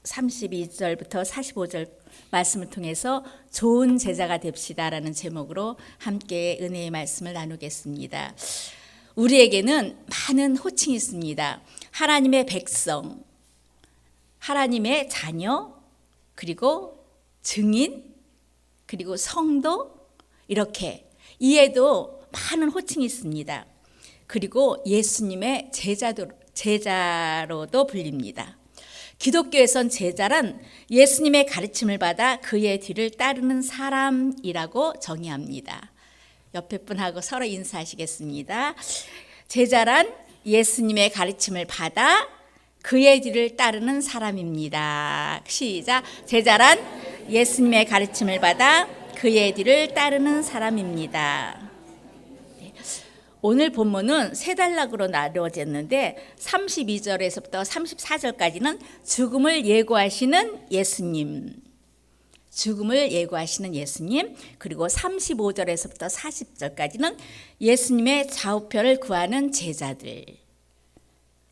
32절부터 45절 말씀을 통해서 좋은 제자가 됩시다라는 제목으로 함께 은혜의 말씀을 나누겠습니다. 우리에게는 많은 호칭이 있습니다. 하나님의 백성, 하나님의 자녀, 그리고 증인, 그리고 성도, 이렇게 이에도 많은 호칭이 있습니다. 그리고 예수님의 제자로도 불립니다. 기독교에선 제자란 예수님의 가르침을 받아 그의 뒤를 따르는 사람이라고 정의합니다. 옆에 분하고 서로 인사하시겠습니다. 제자란 예수님의 가르침을 받아 그의 뒤를 따르는 사람입니다. 시작. 제자란 예수님의 가르침을 받아 그의 뒤를 따르는 사람입니다. 오늘 본문은 세 단락으로 나누어졌는데 32절에서부터 34절까지는 죽음을 예고하시는 예수님, 그리고 35절에서부터 40절까지는 예수님의 좌우편을 구하는 제자들,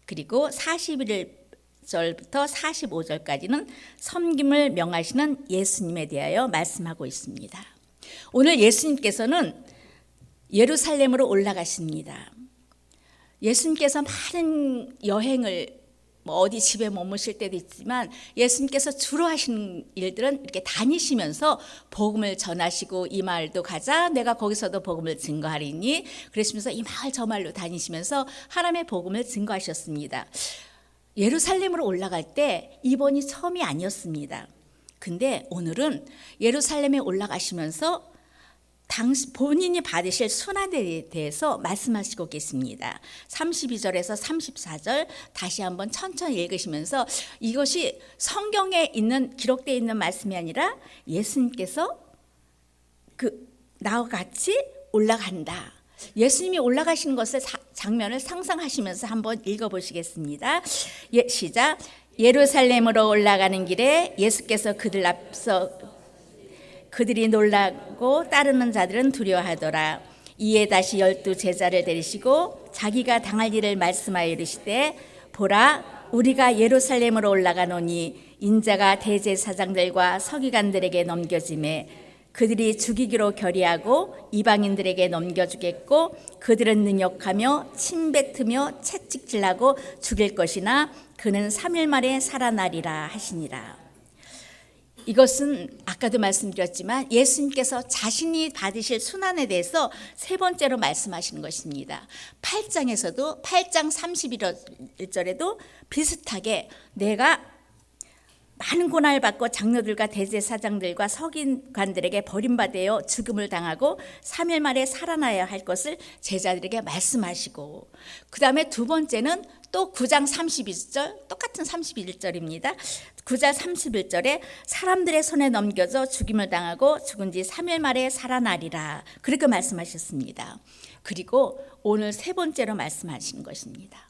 그리고 41절부터 45절까지는 섬김을 명하시는 예수님에 대하여 말씀하고 있습니다. 오늘 예수님께서는 예루살렘으로 올라가십니다. 예수님께서 많은 여행을 어디 집에 머무실 때도 있지만 예수님께서 주로 하시는 일들은 이렇게 다니시면서 복음을 전하시고 이 마을도 가자, 내가 거기서도 복음을 증거하리니, 그러시면서 이 마을 저 마을로 다니시면서 하나님의 복음을 증거하셨습니다. 예루살렘으로 올라갈 때 이번이 처음이 아니었습니다. 근데 오늘은 예루살렘에 올라가시면서 본인이 받으실 순환에 대해서 말씀하시고 계십니다. 32절에서 34절 다시 한번 천천히 읽으시면서 이것이 성경에 기록되어 있는 말씀이 아니라 예수님께서 나와 같이 올라간다. 예수님이 올라가시는 것을 장면을 상상하시면서 한번 읽어보시겠습니다. 시작. 예루살렘으로 올라가는 길에 예수께서 그들 앞서 그들이 놀라고 따르는 자들은 두려워하더라. 이에 다시 12 제자를 데리시고 자기가 당할 일을 말씀하여 이르시되, 보라, 우리가 예루살렘으로 올라가노니 인자가 대제사장들과 서기관들에게 넘겨지매 그들이 죽이기로 결의하고 이방인들에게 넘겨주겠고 그들은 능욕하며 침뱉으며 채찍질하고 죽일 것이나 그는 3일 만에 살아나리라 하시니라. 이것은 아까도 말씀드렸지만 예수님께서 자신이 받으실 순환에 대해서 세 번째로 말씀하시는 것입니다. 8장 31절에도 비슷하게 내가 많은 고난을 받고 장로들과 대제사장들과 서기관들에게 버림받아 죽음을 당하고 3일 만에 살아나야 할 것을 제자들에게 말씀하시고, 그 다음에 두 번째는 또 9장 31절, 똑같은 31절입니다. 9장 31절에 사람들의 손에 넘겨져 죽임을 당하고 죽은 지 3일 만에 살아나리라, 그렇게 말씀하셨습니다. 그리고 오늘 세 번째로 말씀하신 것입니다.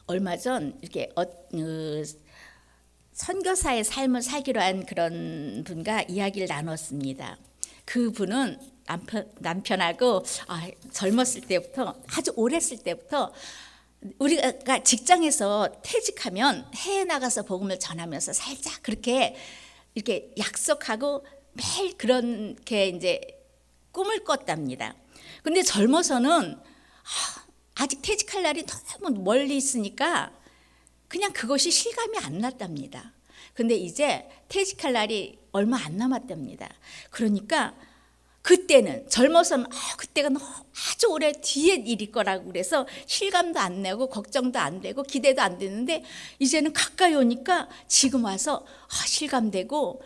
얼마 전 이렇게 선교사의 삶을 살기로 한 그런 분과 이야기를 나눴습니다. 그 분은 남편하고 젊었을 때부터, 아주 오래했을 때부터 우리가 직장에서 퇴직하면 해외 나가서 복음을 전하면서 살짝 그렇게 이렇게 약속하고 매일 그렇게 이제 꿈을 꿨답니다. 근데 젊어서는 아직 퇴직할 날이 너무 멀리 있으니까 그냥 그것이 실감이 안 났답니다. 근데 이제 퇴직할 날이 얼마 안 남았답니다. 그러니까 그때는 젊어서는 그때가 아주 오래 뒤에 일일 거라고 그래서 실감도 안 내고 걱정도 안 되고 기대도 안 되는데 이제는 가까이 오니까 지금 와서 실감되고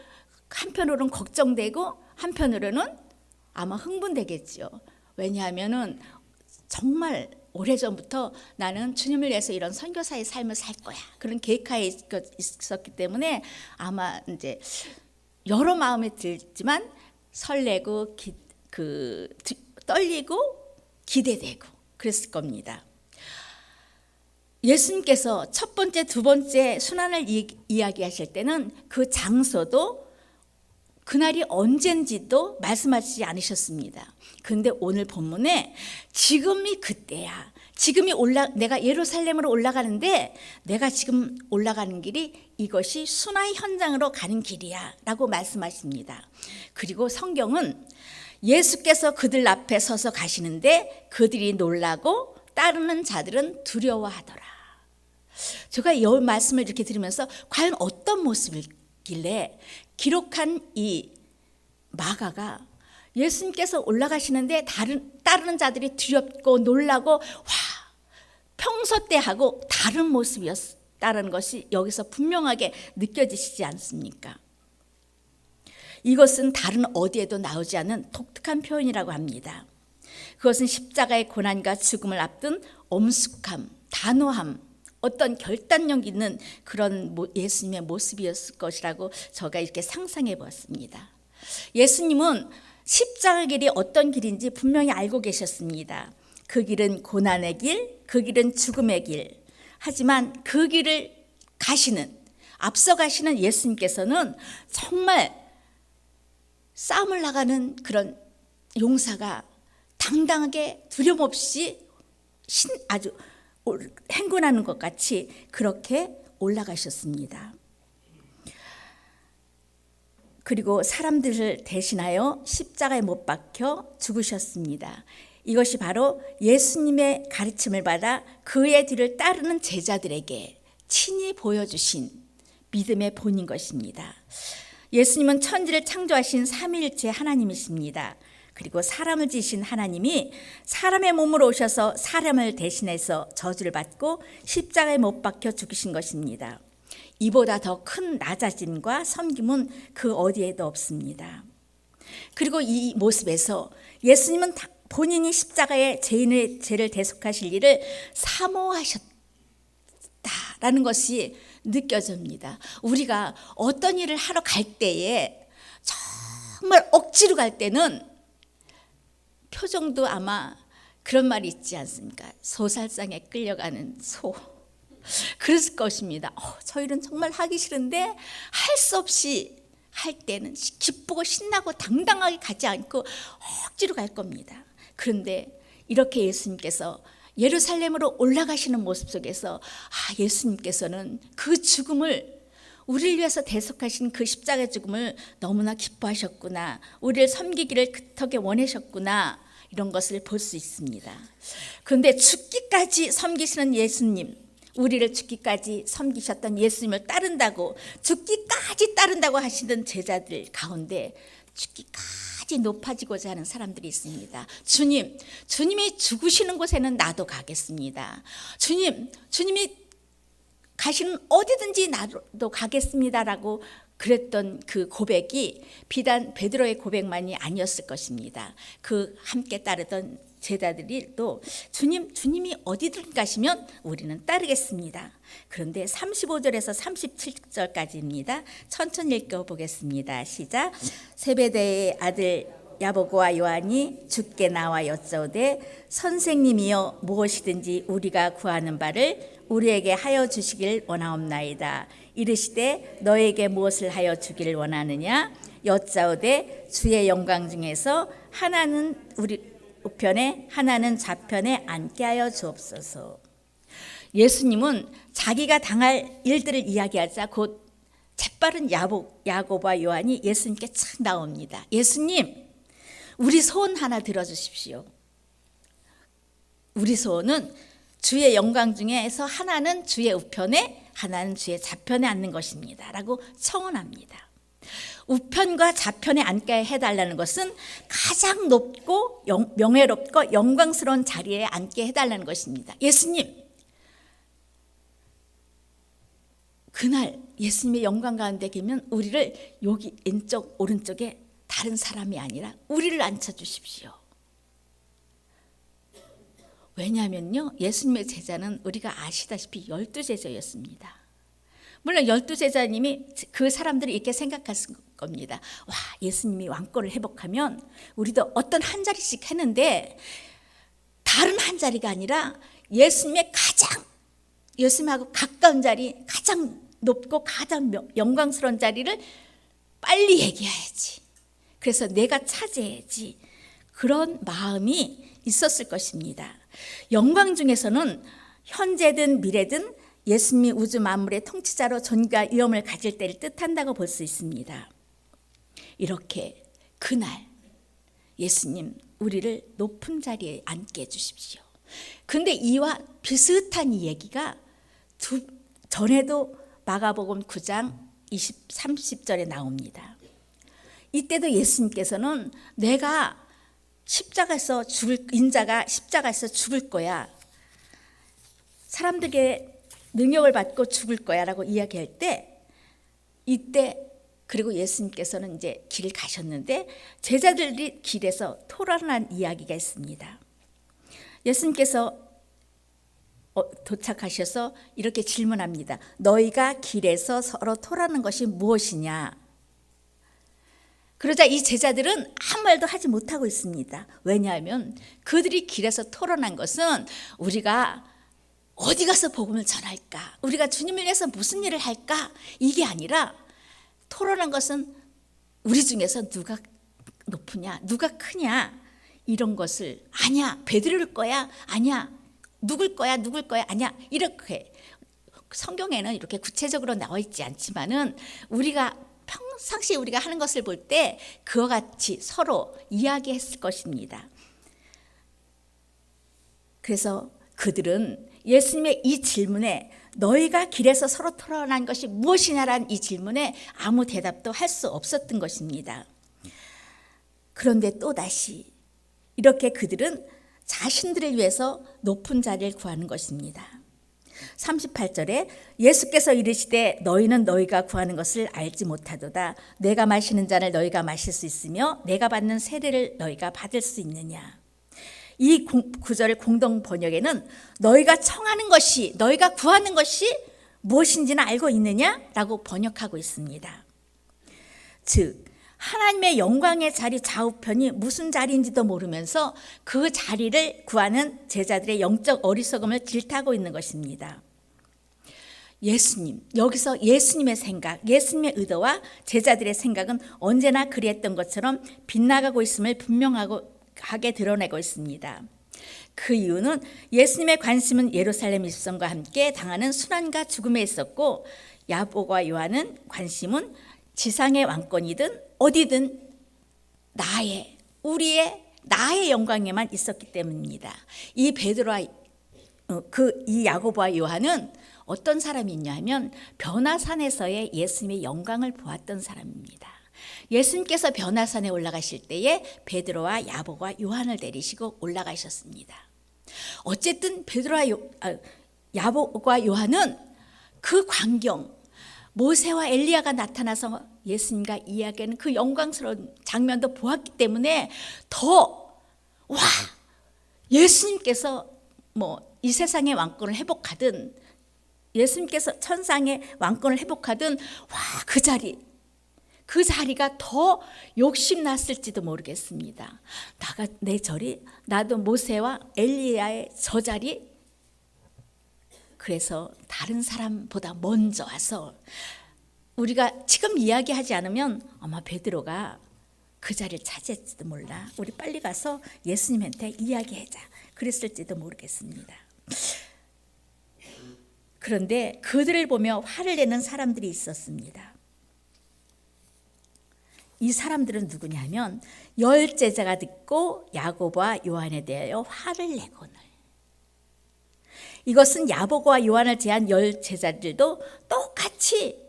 한편으로는 걱정되고 한편으로는 아마 흥분되겠죠. 왜냐하면은 정말 오래전부터 나는 주님을 위해서 이런 선교사의 삶을 살 거야, 그런 계획하에 있었기 때문에 아마 이제 여러 마음이 들지만 설레고 떨리고 기대되고 그랬을 겁니다. 예수님께서 첫 번째, 두 번째 순환을 이야기하실 때는 그 장소도 그날이 언젠지도 말씀하시지 않으셨습니다. 그런데 오늘 본문에 지금이 그때야, 내가 예루살렘으로 올라가는데 내가 지금 올라가는 길이 이것이 순화의 현장으로 가는 길이야 라고 말씀하십니다. 그리고 성경은 예수께서 그들 앞에 서서 가시는데 그들이 놀라고 따르는 자들은 두려워하더라. 제가 이 말씀을 이렇게 들으면서 과연 어떤 모습이길래 기록한 이 마가가 예수님께서 올라가시는데 따르는 자들이 두렵고 놀라고 와, 평소 때하고 다른 모습이었다는 것이 여기서 분명하게 느껴지시지 않습니까? 이것은 다른 어디에도 나오지 않은 독특한 표현이라고 합니다. 그것은 십자가의 고난과 죽음을 앞둔 엄숙함, 단호함, 어떤 결단력 있는 그런 예수님의 모습이었을 것이라고 제가 이렇게 상상해 보았습니다. 예수님은 십자가 길이 어떤 길인지 분명히 알고 계셨습니다. 그 길은 고난의 길, 그 길은 죽음의 길. 하지만 그 길을 앞서 가시는 예수님께서는 정말 싸움을 나가는 그런 용사가 당당하게 두려움 없이 아주 행군하는 것 같이 그렇게 올라가셨습니다. 그리고 사람들을 대신하여 십자가에 못 박혀 죽으셨습니다. 이것이 바로 예수님의 가르침을 받아 그의 뒤를 따르는 제자들에게 친히 보여주신 믿음의 본인 것입니다. 예수님은 천지를 창조하신 삼위일체 하나님이십니다. 그리고 사람을 지으신 하나님이 사람의 몸으로 오셔서 사람을 대신해서 저주를 받고 십자가에 못 박혀 죽으신 것입니다. 이보다 더 큰 낮아짐과 섬김은 그 어디에도 없습니다. 그리고 이 모습에서 예수님은 본인이 십자가에 죄인의 죄를 대속하실 일을 사모하셨다라는 것이 느껴집니다. 우리가 어떤 일을 하러 갈 때에 정말 억지로 갈 때는 표정도 아마 그런 말이 있지 않습니까? 소살상에 끌려가는 소. 그랬을 것입니다. 저 일은 정말 하기 싫은데 할 수 없이 할 때는 기쁘고 신나고 당당하게 가지 않고 억지로 갈 겁니다. 그런데 이렇게 예수님께서 예루살렘으로 올라가시는 모습 속에서 예수님께서는 그 죽음을 우리를 위해서 대속하신 그 십자가의 죽음을 너무나 기뻐하셨구나. 우리를 섬기기를 그토록 원하셨구나. 이런 것을 볼 수 있습니다. 그런데 죽기까지 섬기시는 예수님, 우리를 죽기까지 섬기셨던 예수님을 죽기까지 따른다고 하시던 제자들 가운데 죽기까지 높아지고자 하는 사람들이 있습니다. 주님이 죽으시는 곳에는 나도 가겠습니다. 주님이 가시는 어디든지 나도 가겠습니다라고 그랬던 그 고백이 비단 베드로의 고백만이 아니었을 것입니다. 그 함께 따르던 제자들이 또 주님이 어디든 가시면 우리는 따르겠습니다. 그런데 35절에서 37절까지입니다. 천천히 읽어보겠습니다. 시작. 세베대의 아들 야고보와 요한이 주께 나와 여짜오되 선생님이여 무엇이든지 우리가 구하는 바를 우리에게 하여 주시길 원하옵나이다. 이르시되 너에게 무엇을 하여 주기를 원하느냐? 여짜오되 주의 영광 중에서 하나는 우리 우편에 하나는 좌편에 앉게 하여 주옵소서. 예수님은 자기가 당할 일들을 이야기하자 곧 재빠른 야고보와 요한이 예수님께 착 나옵니다. 예수님, 우리 소원 하나 들어주십시오. 우리 소원은 주의 영광 중에서 하나는 주의 우편에 하나는 주의 좌편에 앉는 것입니다 라고 청원합니다. 우편과 좌편에 앉게 해달라는 것은 가장 높고 명예롭고 영광스러운 자리에 앉게 해달라는 것입니다. 예수님, 그날 예수님의 영광 가운데 계면 우리를 여기 왼쪽 오른쪽에 다른 사람이 아니라 우리를 앉혀주십시오. 왜냐하면요, 예수님의 제자는 우리가 아시다시피 12제자였습니다. 물론 12제자님이 그 사람들이 이렇게 생각했을 겁니다. 와, 예수님이 왕권을 회복하면 우리도 어떤 한 자리씩 했는데 다른 한 자리가 아니라 예수님하고 가까운 자리, 가장 높고 가장 영광스러운 자리를 빨리 얘기해야지. 그래서 내가 차지해야지. 그런 마음이 있었을 것입니다. 영광 중에서는 현재든 미래든 예수님이 우주 만물의 통치자로 존귀와 위엄을 가질 때를 뜻한다고 볼 수 있습니다. 이렇게 그날 예수님 우리를 높은 자리에 앉게 해주십시오. 근데 이와 비슷한 이 얘기가 전에도 마가복음 9장 30절에 나옵니다. 이때도 예수님께서는 내가 인자가 십자가에서 죽을 거야, 사람들에게 능력을 받고 죽을 거야 라고 이야기할 때, 이때 그리고 예수님께서는 이제 길 가셨는데 제자들이 길에서 토론한 이야기가 있습니다. 예수님께서 도착하셔서 이렇게 질문합니다. 너희가 길에서 서로 토론하는 것이 무엇이냐? 그러자 이 제자들은 아무 말도 하지 못하고 있습니다. 왜냐하면 그들이 길에서 토론한 것은 우리가 어디 가서 복음을 전할까? 우리가 주님을 위해서 무슨 일을 할까? 이게 아니라 토론한 것은 우리 중에서 누가 높으냐, 누가 크냐, 이런 것을, 아니야 베드로일 거야, 아니야 누굴 거야, 아니야, 이렇게 성경에는 이렇게 구체적으로 나와 있지 않지만은 우리가 평상시 우리가 하는 것을 볼 때 그와 같이 서로 이야기했을 것입니다. 그래서 그들은 예수님의 이 질문에, 너희가 길에서 서로 토론한 것이 무엇이냐라는 이 질문에 아무 대답도 할 수 없었던 것입니다. 그런데 또다시 이렇게 그들은 자신들을 위해서 높은 자리를 구하는 것입니다. 38절에 예수께서 이르시되 너희는 너희가 구하는 것을 알지 못하도다. 내가 마시는 잔을 너희가 마실 수 있으며 내가 받는 세례를 너희가 받을 수 있느냐. 이 구절의 공동 번역에는 너희가 청하는 것이, 너희가 구하는 것이 무엇인지는 알고 있느냐라고 번역하고 있습니다. 즉 하나님의 영광의 자리 좌우편이 무슨 자리인지도 모르면서 그 자리를 구하는 제자들의 영적 어리석음을 질타하고 있는 것입니다. 예수님, 여기서 예수님의 생각, 예수님의 의도와 제자들의 생각은 언제나 그리했던 것처럼 빗나가고 있음을 분명하게 드러내고 있습니다. 그 이유는 예수님의 관심은 예루살렘 입성과 함께 당하는 순환과 죽음에 있었고, 야고보와 요한은 관심은 지상의 왕권이든 어디든 나의 영광에만 있었기 때문입니다. 이 베드로와 이 야고보와 요한은 어떤 사람이냐 하면 변화산에서의 예수님의 영광을 보았던 사람입니다. 예수님께서 변화산에 올라가실 때에 베드로와 야고보와 요한을 데리시고 올라가셨습니다. 어쨌든 베드로와 야고보와 요한은 그 광경, 모세와 엘리야가 나타나서 예수님과 이야기하는 그 영광스러운 장면도 보았기 때문에 예수님께서 이 세상의 왕권을 회복하든 예수님께서 천상의 왕권을 회복하든 그 자리가 더 욕심났을지도 모르겠습니다. 나도 모세와 엘리야의 저 자리, 그래서 다른 사람보다 먼저 와서 우리가 지금 이야기하지 않으면 아마 베드로가 그 자리를 차지했지도 몰라. 우리 빨리 가서 예수님한테 이야기하자. 그랬을지도 모르겠습니다. 그런데 그들을 보며 화를 내는 사람들이 있었습니다. 이 사람들은 누구냐면 10 제자가 듣고 야고보와 요한에 대하여 화를 내거늘. 이것은 야고보와 요한을 제한 10 제자들도 똑같이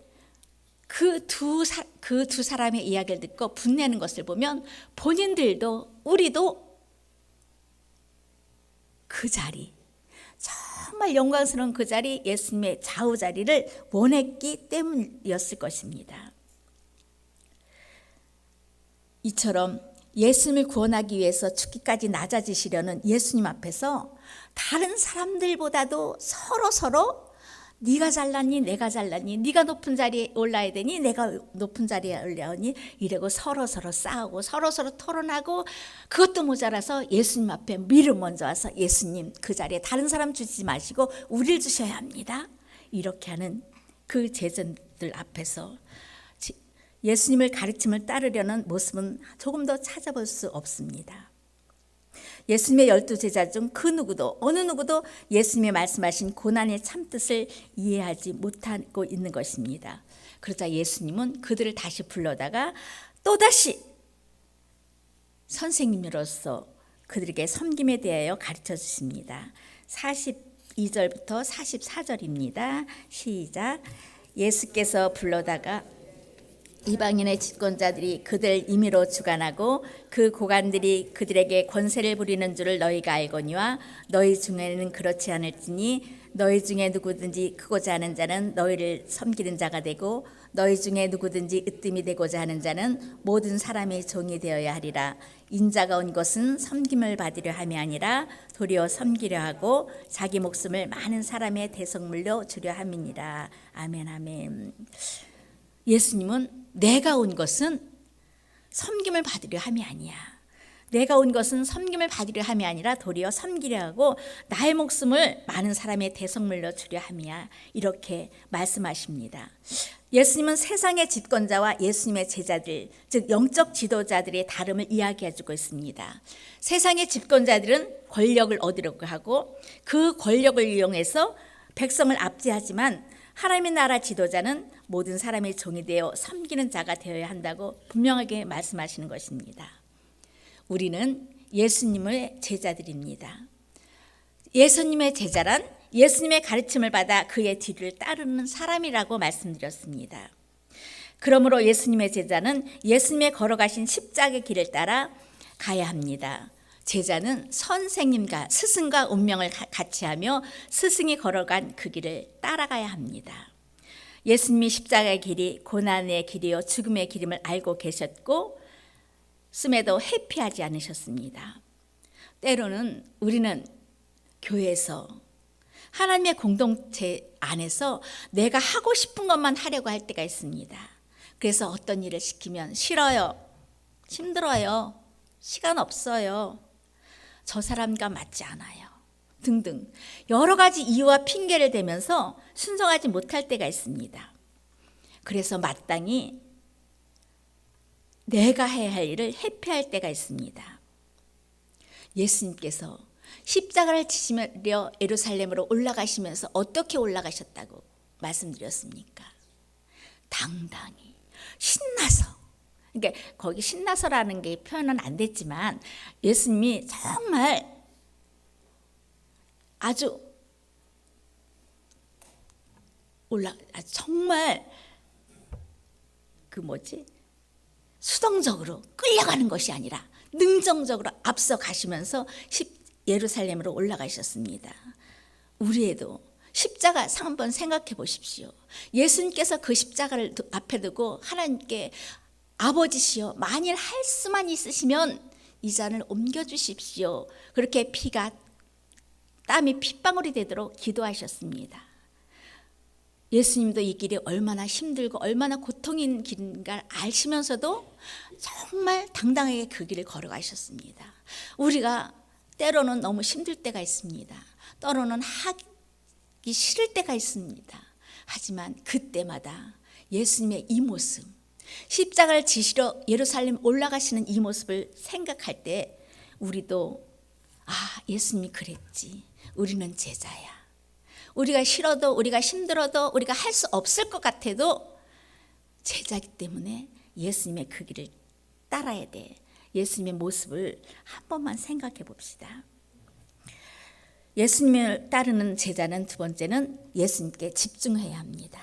그 두 사람의 이야기를 듣고 분내는 것을 보면 본인들도 우리도 그 자리, 정말 영광스러운 그 자리, 예수님의 좌우 자리를 원했기 때문이었을 것입니다. 이처럼 예수님을 구원하기 위해서 죽기까지 낮아지시려는 예수님 앞에서 다른 사람들보다도 서로 네가 잘났니, 내가 잘났니, 네가 높은 자리에 올라야 되니, 내가 높은 자리에 올라오니, 이러고 서로 싸우고 서로 토론하고, 그것도 모자라서 예수님 앞에 미리 먼저 와서 예수님 그 자리에 다른 사람 주지 마시고 우리를 주셔야 합니다. 이렇게 하는 그 제자들 앞에서 예수님을 가르침을 따르려는 모습은 조금 더 찾아볼 수 없습니다. 예수님의 12제자 중 그 누구도 어느 누구도 예수님이 말씀하신 고난의 참뜻을 이해하지 못하고 있는 것입니다. 그러자 예수님은 그들을 다시 불러다가 또다시 선생님으로서 그들에게 섬김에 대하여 가르쳐 주십니다. 42절부터 44절입니다. 시작. 예수께서 불러다가 이방인의 집권자들이 그들 임의로 주관하고 그 고관들이 그들에게 권세를 부리는 줄을 너희가 알거니와 너희 중에는 그렇지 않을지니 너희 중에 누구든지 크고자 하는 자는 너희를 섬기는 자가 되고 너희 중에 누구든지 으뜸이 되고자 하는 자는 모든 사람의 종이 되어야 하리라. 인자가 온 것은 섬김을 받으려 함이 아니라 도리어 섬기려 하고 자기 목숨을 많은 사람의 대속물로 주려 함이니라. 아멘 아멘. 예수님은 내가 온 것은 섬김을 받으려 함이 아니야. 내가 온 것은 섬김을 받으려 함이 아니라 도리어 섬기려 하고 나의 목숨을 많은 사람의 대속물로 주려 함이야. 이렇게 말씀하십니다. 예수님은 세상의 집권자와 예수님의 제자들, 즉 영적 지도자들의 다름을 이야기해주고 있습니다. 세상의 집권자들은 권력을 얻으려고 하고 그 권력을 이용해서 백성을 압제하지만 하나님의 나라 지도자는 모든 사람의 종이 되어 섬기는 자가 되어야 한다고 분명하게 말씀하시는 것입니다. 우리는 예수님의 제자들입니다. 예수님의 제자란 예수님의 가르침을 받아 그의 뒤를 따르는 사람이라고 말씀드렸습니다. 그러므로 예수님의 제자는 예수님의 걸어가신 십자가의 길을 따라 가야 합니다. 제자는 선생님과 스승과 운명을 같이 하며 스승이 걸어간 그 길을 따라가야 합니다. 예수님이 십자가의 길이 고난의 길이요 죽음의 길임을 알고 계셨고 씀에도 회피하지 않으셨습니다. 때로는 우리는 교회에서 하나님의 공동체 안에서 내가 하고 싶은 것만 하려고 할 때가 있습니다. 그래서 어떤 일을 시키면 싫어요, 힘들어요, 시간 없어요, 저 사람과 맞지 않아요 등등 여러 가지 이유와 핑계를 대면서 순종하지 못할 때가 있습니다. 그래서 마땅히 내가 해야 할 일을 회피할 때가 있습니다. 예수님께서 십자가를 지시며 예루살렘으로 올라가시면서 어떻게 올라가셨다고 말씀드렸습니까? 당당히 신나서. 그러니까 거기 신나서라는 게 표현은 안 됐지만 예수님이 정말 아주 정말 수동적으로 끌려가는 것이 아니라 능정적으로 앞서 가시면서 예루살렘으로 올라가셨습니다. 우리에도 십자가 한번 생각해 보십시오. 예수님께서 그 십자가를 앞에 두고 하나님께 아버지시여 만일 할 수만 있으시면 이 잔을 옮겨주십시오. 그렇게 땀이 핏방울이 되도록 기도하셨습니다. 예수님도 이 길이 얼마나 힘들고 얼마나 고통인 길인가 아시면서도 정말 당당하게 그 길을 걸어가셨습니다. 우리가 때로는 너무 힘들 때가 있습니다. 때로는 하기 싫을 때가 있습니다. 하지만 그때마다 예수님의 이 모습, 십자가를 지시러 예루살렘 올라가시는 이 모습을 생각할 때 우리도 예수님이 그랬지. 우리는 제자야. 우리가 싫어도 우리가 힘들어도 우리가 할 수 없을 것 같아도 제자이기 때문에 예수님의 그 길을 따라야 돼. 예수님의 모습을 한 번만 생각해 봅시다. 예수님을 따르는 제자는 두 번째는 예수님께 집중해야 합니다.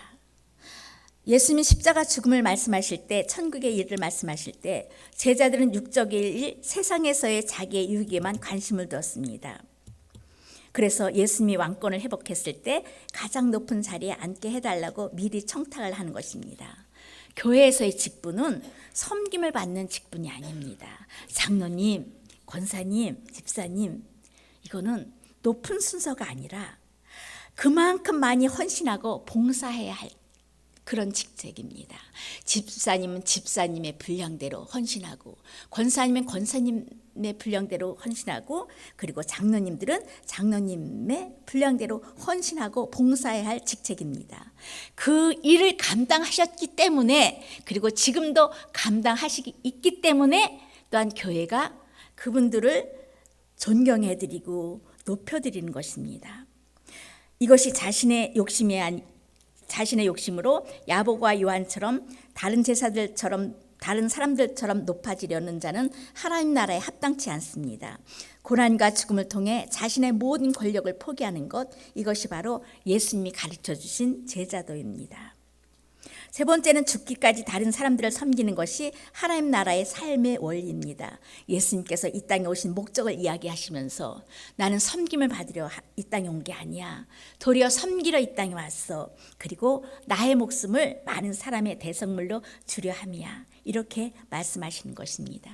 예수님이 십자가 죽음을 말씀하실 때, 천국의 일을 말씀하실 때 제자들은 육적의 일, 세상에서의 자기의 유익에만 관심을 두었습니다. 그래서 예수님이 왕권을 회복했을 때 가장 높은 자리에 앉게 해달라고 미리 청탁을 하는 것입니다. 교회에서의 직분은 섬김을 받는 직분이 아닙니다. 장로님, 권사님, 집사님, 이거는 높은 순서가 아니라 그만큼 많이 헌신하고 봉사해야 할 그런 직책입니다. 집사님은 집사님의 분량대로 헌신하고, 권사님은 권사님의 분량대로 헌신하고, 그리고 장로님들은 장로님의 분량대로 헌신하고 봉사해야 할 직책입니다. 그 일을 감당하셨기 때문에, 그리고 지금도 감당하시기 있기 때문에 또한 교회가 그분들을 존경해드리고 높여드리는 것입니다. 이것이 자신의 욕심으로 야고보와 요한처럼 다른 사람들처럼 높아지려는 자는 하나님 나라에 합당치 않습니다. 고난과 죽음을 통해 자신의 모든 권력을 포기하는 것, 이것이 바로 예수님이 가르쳐 주신 제자도입니다. 세 번째는 죽기까지 다른 사람들을 섬기는 것이 하나님 나라의 삶의 원리입니다. 예수님께서 이 땅에 오신 목적을 이야기하시면서 나는 섬김을 받으려 이 땅에 온 게 아니야. 도리어 섬기러 이 땅에 왔어. 그리고 나의 목숨을 많은 사람의 대성물로 주려 함이야. 이렇게 말씀하시는 것입니다.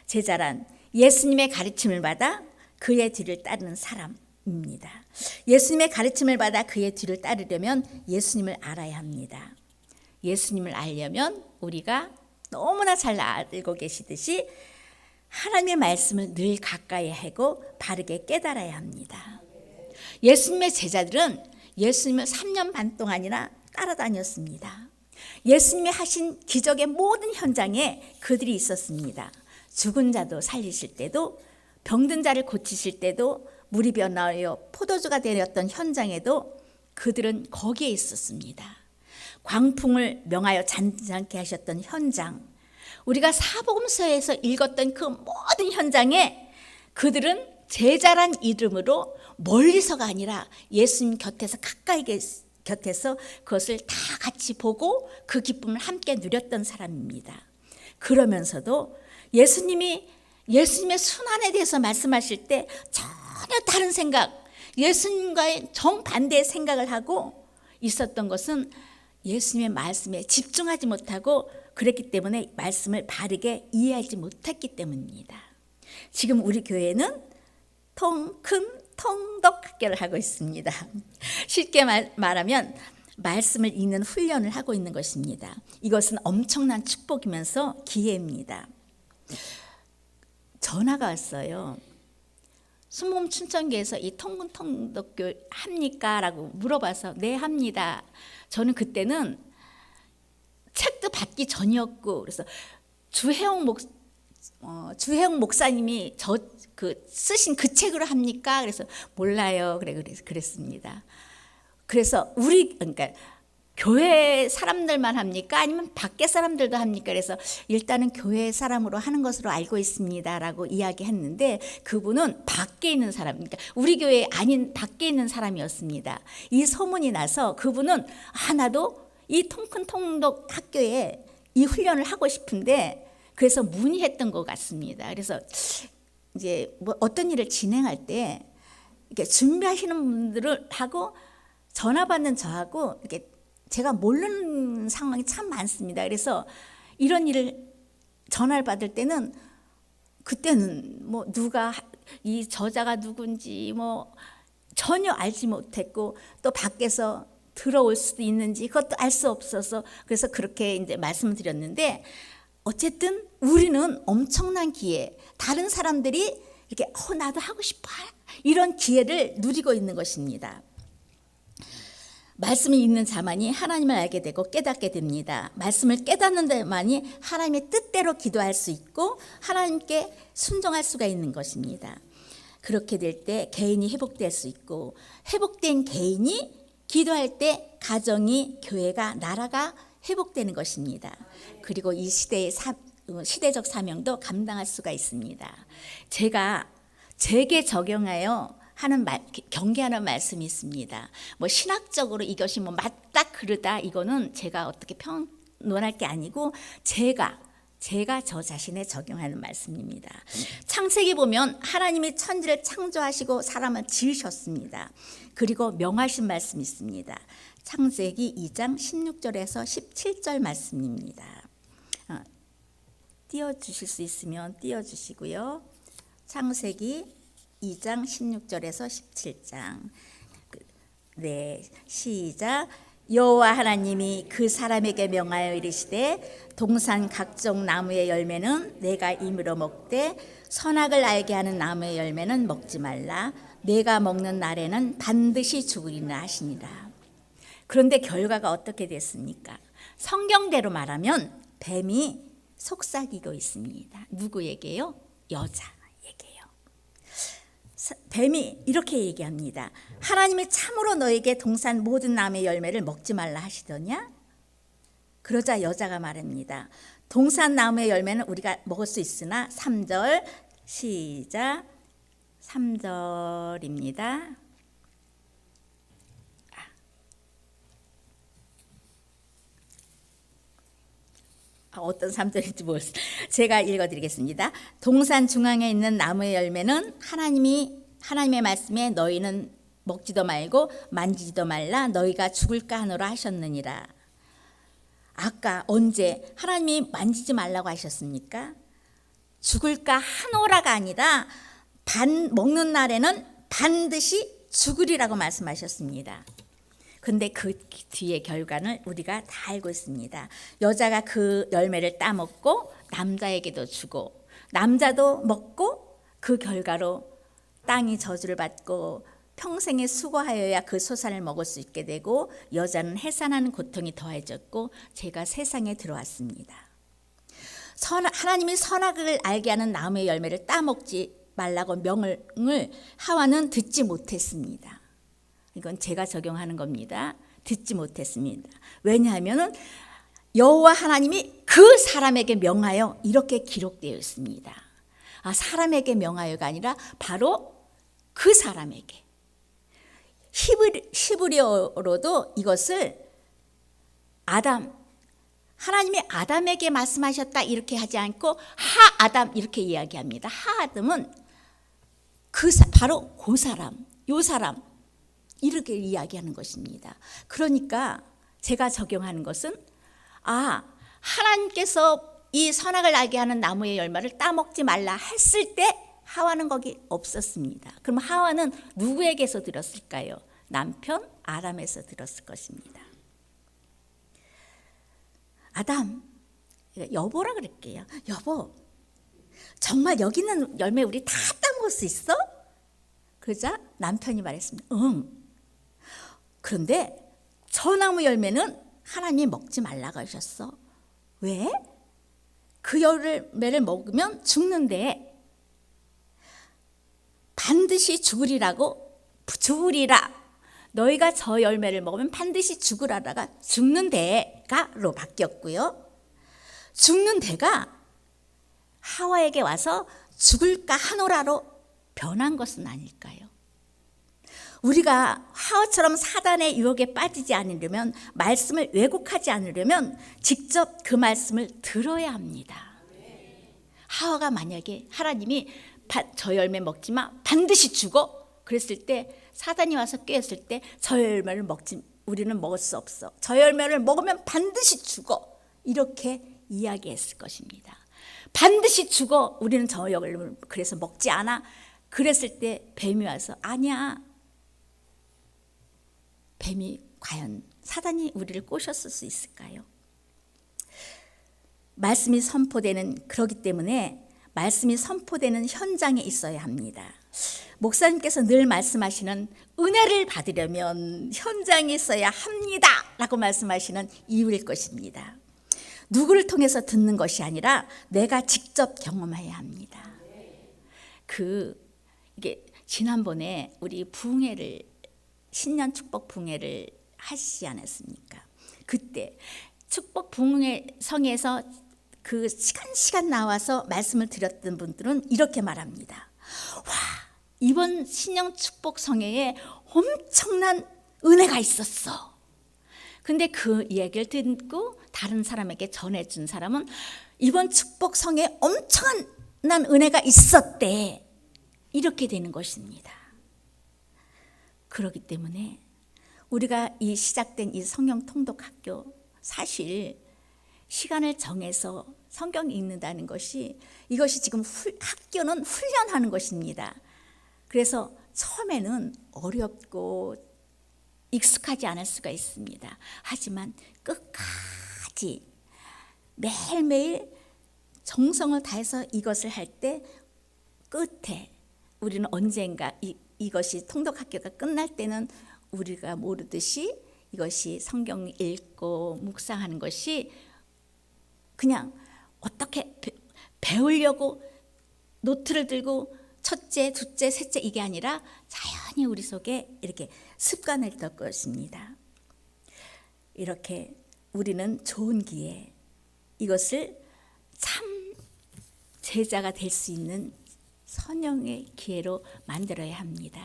제자란 예수님의 가르침을 받아 그의 뒤를 따르는 사람입니다. 예수님의 가르침을 받아 그의 뒤를 따르려면 예수님을 알아야 합니다. 예수님을 알려면 우리가 너무나 잘 알고 계시듯이 하나님의 말씀을 늘 가까이 하고 바르게 깨달아야 합니다. 예수님의 제자들은 예수님을 3년 반 동안이나 따라다녔습니다. 예수님이 하신 기적의 모든 현장에 그들이 있었습니다. 죽은 자도 살리실 때도, 병든 자를 고치실 때도, 물이 변하여 포도주가 되었던 현장에도 그들은 거기에 있었습니다. 광풍을 명하여 잔잔케 하셨던 현장, 우리가 사복음서에서 읽었던 그 모든 현장에 그들은 제자란 이름으로 멀리서가 아니라 예수님 곁에서 가까이 곁에서 그것을 다 같이 보고 그 기쁨을 함께 누렸던 사람입니다. 그러면서도 예수님의 순환에 대해서 말씀하실 때 전혀 다른 생각, 예수님과의 정반대의 생각을 하고 있었던 것은 예수님의 말씀에 집중하지 못하고 그랬기 때문에 말씀을 바르게 이해하지 못했기 때문입니다. 지금 우리 교회는 큰 통독 학교를 하고 있습니다. 쉽게 말하면 말씀을 읽는 훈련을 하고 있는 것입니다. 이것은 엄청난 축복이면서 기회입니다. 전화가 왔어요. 순복음 춘천교에서 이 통독교 합니까? 라고 물어봐서 네, 합니다. 저는 그때는 책도 받기 전이었고, 그래서 주혜영 목사님이 쓰신 그 책으로 합니까? 그래서 몰라요. 그랬습니다. 그래서 그러니까 교회 사람들만 합니까? 아니면 밖에 사람들도 합니까? 그래서 일단은 교회 사람으로 하는 것으로 알고 있습니다라고 이야기했는데 그분은 밖에 있는 사람, 그러니까 우리 교회 아닌 밖에 있는 사람이었습니다. 이 소문이 나서 그분은 나도 이 큰 통독 학교에 이 훈련을 하고 싶은데 그래서 문의했던 것 같습니다. 그래서 이제 어떤 일을 진행할 때 이렇게 준비하시는 분들을 하고 전화 받는 저하고 이렇게 제가 모르는 상황이 참 많습니다. 그래서 이런 일을 전화를 받을 때는 그때는 누가 이 저자가 누군지 전혀 알지 못했고 또 밖에서 들어올 수도 있는지 그것도 알 수 없어서 그래서 그렇게 이제 말씀을 드렸는데 어쨌든 우리는 엄청난 기회, 다른 사람들이 이렇게 나도 하고 싶어 이런 기회를 누리고 있는 것입니다. 말씀을 읽는 자만이 하나님을 알게 되고 깨닫게 됩니다. 말씀을 깨닫는 자만이 하나님의 뜻대로 기도할 수 있고 하나님께 순종할 수가 있는 것입니다. 그렇게 될 때 개인이 회복될 수 있고 회복된 개인이 기도할 때 가정이, 교회가, 나라가 회복되는 것입니다. 그리고 이 시대적 사명도 감당할 수가 있습니다. 제가 제게 적용하여 경계하는 말씀이 있습니다. 신학적으로 이것이 맞다 그르다 이거는 제가 어떻게 논할 게 아니고 제가 저 자신에 적용하는 말씀입니다. 창세기 보면 하나님이 천지를 창조하시고 사람을 지으셨습니다. 그리고 명하신 말씀이 있습니다. 창세기 2장 16절에서 17절 말씀입니다. 띄워주실 수 있으면 띄워주시고요. 창세기 2장 16절에서 17장. 네, 시작. 여호와 하나님이 그 사람에게 명하여 이르시되 동산 각종 나무의 열매는 내가 임으로 먹되 선악을 알게 하는 나무의 열매는 먹지 말라. 내가 먹는 날에는 반드시 죽으리라 하시니라. 그런데 결과가 어떻게 됐습니까? 성경대로 말하면 뱀이 속삭이고 있습니다. 누구에게요? 여자에게요. 뱀이 이렇게 얘기합니다. 하나님이 참으로 너에게 동산 모든 나무의 열매를 먹지 말라 하시더냐? 그러자 여자가 말합니다. 동산 나무의 열매는 우리가 먹을 수 있으나 3절 시작 3절입니다. 어떤 3절인지 모르겠어요. 제가 읽어드리겠습니다. 동산 중앙에 있는 나무의 열매는 하나님의 말씀에 너희는 먹지도 말고 만지지도 말라 너희가 죽을까 하노라 하셨느니라. 아까 언제 하나님이 만지지 말라고 하셨습니까? 죽을까 하노라가 아니라 먹는 날에는 반드시 죽으리라고 말씀하셨습니다. 근데 그 뒤의 결과는 우리가 다 알고 있습니다. 여자가 그 열매를 따먹고 남자에게도 주고 남자도 먹고 그 결과로 땅이 저주를 받고 평생에 수고하여야 그 소산을 먹을 수 있게 되고 여자는 해산하는 고통이 더해졌고 죄가 세상에 들어왔습니다. 하나님이 선악을 알게 하는 나무의 열매를 따먹지 말라고 명을 하와는 듣지 못했습니다. 이건 제가 적용하는 겁니다. 듣지 못했습니다. 왜냐하면 여호와 하나님이 그 사람에게 명하여 이렇게 기록되어 있습니다. 사람에게 명하여가 아니라 바로 그 사람에게. 히브리어로도 이것을 하나님이 아담에게 말씀하셨다 이렇게 하지 않고 하아담 이렇게 이야기합니다. 하아담은 바로 그 사람, 요 사람 이렇게 이야기하는 것입니다. 그러니까 제가 적용하는 것은 하나님께서 이 선악을 알게 하는 나무의 열매를 따먹지 말라 했을 때 하와는 거기 없었습니다. 그럼 하와는 누구에게서 들었을까요? 남편 아담에서 들었을 것입니다. 아담, 여보라 그럴게요. 여보, 정말 여기 있는 열매 우리 다 따먹을 수 있어? 그러자 남편이 말했습니다. 응. 그런데 저 나무 열매는 하나님이 먹지 말라고 하셨어. 왜? 그 열매를 먹으면 죽는데 반드시 죽으리라. 너희가 저 열매를 먹으면 반드시 죽으라다가 죽는데가로 바뀌었고요. 죽는데가 하와에게 와서 죽을까 하노라로 변한 것은 아닐까요? 우리가 하와처럼 사단의 유혹에 빠지지 않으려면 말씀을 왜곡하지 않으려면 직접 그 말씀을 들어야 합니다. 하와가 만약에 하나님이 저 열매 먹지 마 반드시 죽어 그랬을 때 사단이 와서 깨었을 때 저 열매를 우리는 먹을 수 없어. 저 열매를 먹으면 반드시 죽어. 이렇게 이야기했을 것입니다. 반드시 죽어. 우리는 저 열매를 그래서 먹지 않아. 그랬을 때 뱀이 와서 아니야. 뱀이 과연 사단이 우리를 꼬셨을 수 있을까요? 말씀이 선포되는 그렇기 때문에 말씀이 선포되는 현장에 있어야 합니다. 목사님께서 늘 말씀하시는 은혜를 받으려면 현장에 있어야 합니다 라고 말씀하시는 이유일 것입니다. 누구를 통해서 듣는 것이 아니라 내가 직접 경험해야 합니다. 이게 지난번에 우리 부흥회를 신년 축복 부흥회를 하시지 않았습니까? 그때 축복 부흥회 성에서 그 시간 나와서 말씀을 드렸던 분들은 이렇게 말합니다. 와, 이번 신년 축복 성회에 엄청난 은혜가 있었어. 근데 그 이야기를 듣고 다른 사람에게 전해준 사람은 이번 축복 성회에 엄청난 은혜가 있었대. 이렇게 되는 것입니다. 그렇기 때문에 우리가 이 시작된 이 성경 통독 학교 사실 시간을 정해서 성경 읽는다는 것이 이것이 지금 학교는 훈련하는 것입니다. 그래서 처음에는 어렵고 익숙하지 않을 수가 있습니다. 하지만 끝까지 매일매일 정성을 다해서 이것을 할 때 끝에 우리는 언젠가 이것이 통독학교가 끝날 때는 우리가 모르듯이 이것이 성경 읽고 묵상하는 것이 그냥 어떻게 배우려고 노트를 들고 첫째, 둘째, 셋째 이게 아니라 자연히 우리 속에 이렇게 습관을 떨 것입니다. 이렇게 우리는 좋은 기회, 이것을 참 제자가 될 수 있는 선영의 기회로 만들어야 합니다.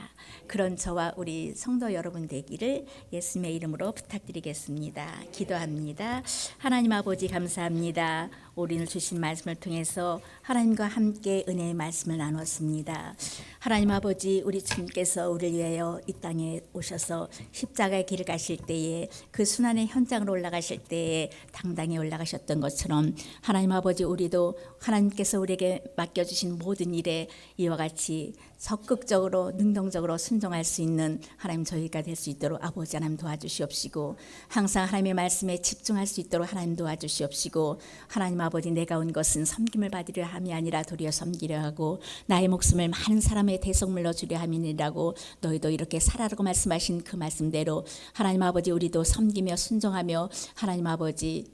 그런 저와 우리 성도 여러분 되기를 예수님의 이름으로 부탁드리겠습니다. 기도합니다. 하나님 아버지 감사합니다. 우리를 주신 말씀을 통해서 하나님과 함께 은혜의 말씀을 나눴습니다. 하나님 아버지, 우리 주님께서 우리를 위하여 이 땅에 오셔서 십자가의 길을 가실 때에 그 순환의 현장으로 올라가실 때에 당당히 올라가셨던 것처럼 하나님 아버지, 우리도 하나님께서 우리에게 맡겨주신 모든 일에 이와 같이 적극적으로 능동적으로 순종할 수 있는 하나님 저희가 될 수 있도록 아버지 하나님 도와주시옵시고, 항상 하나님의 말씀에 집중할 수 있도록 하나님 도와주시옵시고, 하나님 아버지, 내가 온 것은 섬김을 받으려 함이 아니라 도리어 섬기려 하고 나의 목숨을 많은 사람의 대속물로 주려 함이니라고 너희도 이렇게 살아라고 말씀하신 그 말씀대로 하나님 아버지, 우리도 섬기며 순종하며 하나님 아버지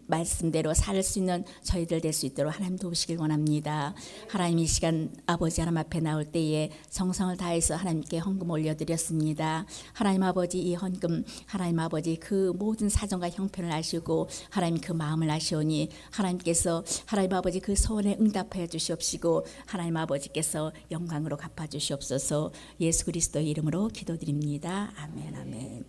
말씀대로 살 수 있는 저희들 될 수 있도록 하나님 도우시길 원합니다. 하나님, 이 시간 아버지 하나님 앞에 나올 때에 정성을 다해서 하나님께 헌금 올려드렸습니다. 하나님 아버지, 이 헌금 하나님 아버지 그 모든 사정과 형편을 아시고 하나님 그 마음을 아시오니 하나님께서 하나님 아버지 그 소원에 응답하여 주시옵시고 하나님 아버지께서 영광으로 갚아주시옵소서. 예수 그리스도의 이름으로 기도드립니다. 아멘, 아멘.